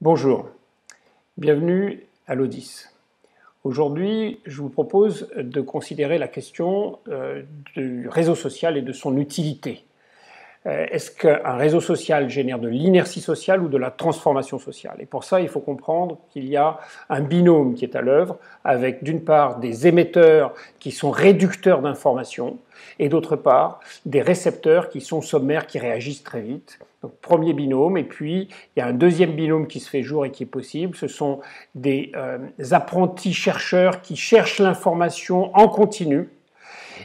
Bonjour, bienvenue à l'Odys. Aujourd'hui, je vous propose de considérer la question du réseau social et de son utilité. Est-ce qu'un réseau social génère de l'inertie sociale ou de la transformation sociale? Et pour ça, il faut comprendre qu'il y a un binôme qui est à l'œuvre avec d'une part des émetteurs qui sont réducteurs d'informations et d'autre part des récepteurs qui sont sommaires, qui réagissent très vite. Donc, premier binôme, et puis il y a un deuxième binôme qui se fait jour et qui est possible, ce sont des apprentis chercheurs qui cherchent l'information en continu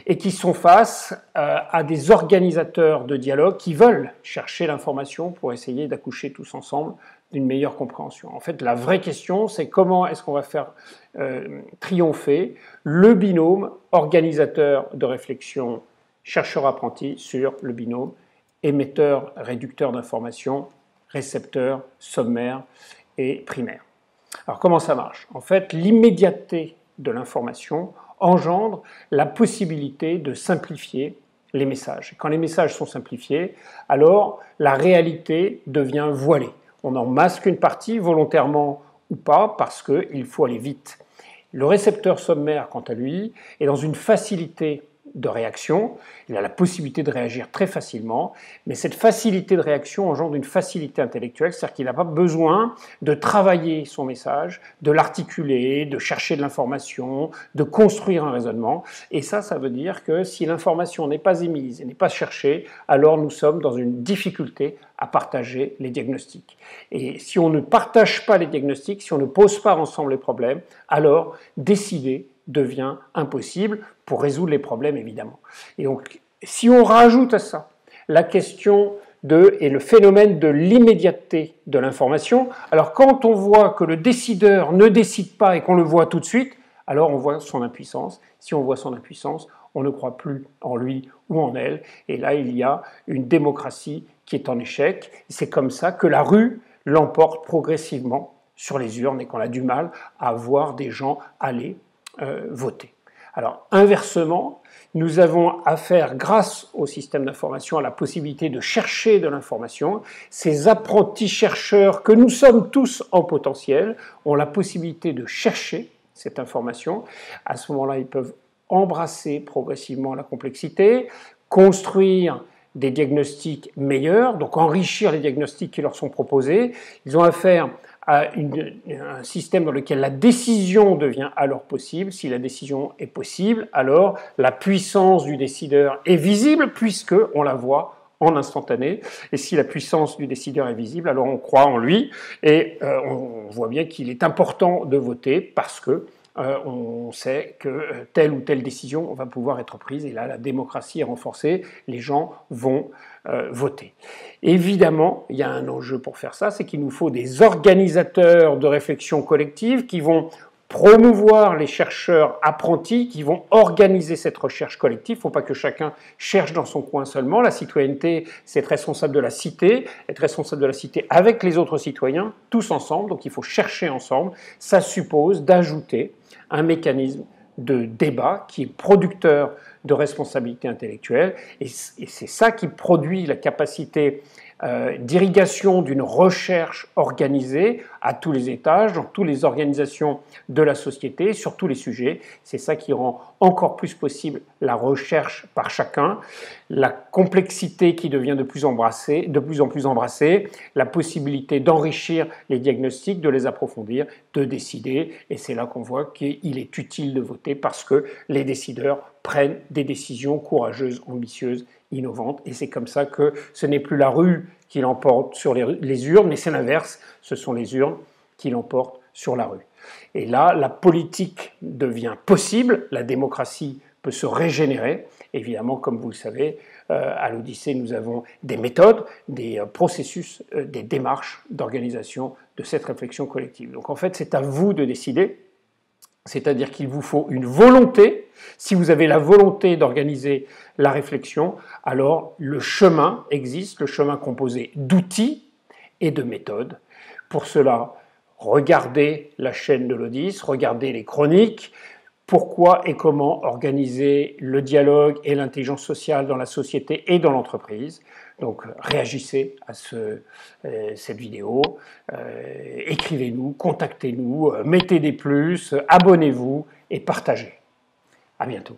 et qui sont face à des organisateurs de dialogue qui veulent chercher l'information pour essayer d'accoucher tous ensemble d'une meilleure compréhension. En fait, la vraie question, c'est comment est-ce qu'on va faire triompher le binôme organisateur de réflexion chercheur-apprenti sur le binôme émetteur-réducteur d'informations, récepteur, sommaire et primaire. Alors comment ça marche? En fait, l'immédiateté de l'information engendre la possibilité de simplifier les messages. Quand les messages sont simplifiés, alors la réalité devient voilée. On en masque une partie, volontairement ou pas, parce qu'il faut aller vite. Le récepteur sommaire, quant à lui, est dans une facilité de réaction, il a la possibilité de réagir très facilement, mais cette facilité de réaction engendre une facilité intellectuelle, c'est-à-dire qu'il n'a pas besoin de travailler son message, de l'articuler, de chercher de l'information, de construire un raisonnement, et ça veut dire que si l'information n'est pas émise et n'est pas cherchée, alors nous sommes dans une difficulté à partager les diagnostics. Et si on ne partage pas les diagnostics, si on ne pose pas ensemble les problèmes, alors décider devient impossible pour résoudre les problèmes, évidemment. Et donc, si on rajoute à ça la question et le phénomène de l'immédiateté de l'information, alors quand on voit que le décideur ne décide pas et qu'on le voit tout de suite, alors on voit son impuissance. Si on voit son impuissance, on ne croit plus en lui ou en elle. Et là, il y a une démocratie qui est en échec. C'est comme ça que la rue l'emporte progressivement sur les urnes et qu'on a du mal à voir des gens aller voter. Alors, inversement, nous avons affaire, grâce au système d'information, à la possibilité de chercher de l'information. Ces apprentis chercheurs que nous sommes tous en potentiel ont la possibilité de chercher cette information. À ce moment-là, ils peuvent embrasser progressivement la complexité, construire des diagnostics meilleurs, donc enrichir les diagnostics qui leur sont proposés. Ils ont affaire à un système dans lequel la décision devient alors possible. Si la décision est possible, alors la puissance du décideur est visible puisqu'on la voit en instantané. Et si la puissance du décideur est visible, alors on croit en lui et on voit bien qu'il est important de voter parce que on sait que telle ou telle décision va pouvoir être prise et là la démocratie est renforcée, les gens vont voter. Évidemment, il y a un enjeu pour faire ça, c'est qu'il nous faut des organisateurs de réflexion collective qui vont promouvoir les chercheurs apprentis, qui vont organiser cette recherche collective. Il ne faut pas que chacun cherche dans son coin seulement. La citoyenneté, c'est être responsable de la cité, être responsable de la cité avec les autres citoyens, tous ensemble, donc il faut chercher ensemble. Ça suppose d'ajouter un mécanisme de débat qui est producteur de responsabilité intellectuelle, et c'est ça qui produit la capacité d'irrigation d'une recherche organisée à tous les étages, dans toutes les organisations de la société, sur tous les sujets. C'est ça qui rend encore plus possible la recherche par chacun, la complexité qui devient de plus en plus embrassée, la possibilité d'enrichir les diagnostics, de les approfondir, de décider. Et c'est là qu'on voit qu'il est utile de voter parce que les décideurs prennent des décisions courageuses, ambitieuses, innovantes. Et c'est comme ça que ce n'est plus la rue qui l'emporte sur les urnes, mais c'est l'inverse, ce sont les urnes qui l'emportent sur la rue. Et là, la politique devient possible, la démocratie peut se régénérer. Évidemment, comme vous le savez, à l'Odyssée, nous avons des méthodes, des processus, des démarches d'organisation de cette réflexion collective. Donc en fait, c'est à vous de décider. C'est-à-dire qu'il vous faut une volonté. Si vous avez la volonté d'organiser la réflexion, alors le chemin existe, le chemin composé d'outils et de méthodes. Pour cela, regardez la chaîne de l'Odys, regardez les chroniques, pourquoi et comment organiser le dialogue et l'intelligence sociale dans la société et dans l'entreprise. Donc réagissez à cette vidéo, écrivez-nous, contactez-nous, mettez des plus, abonnez-vous et partagez. À bientôt.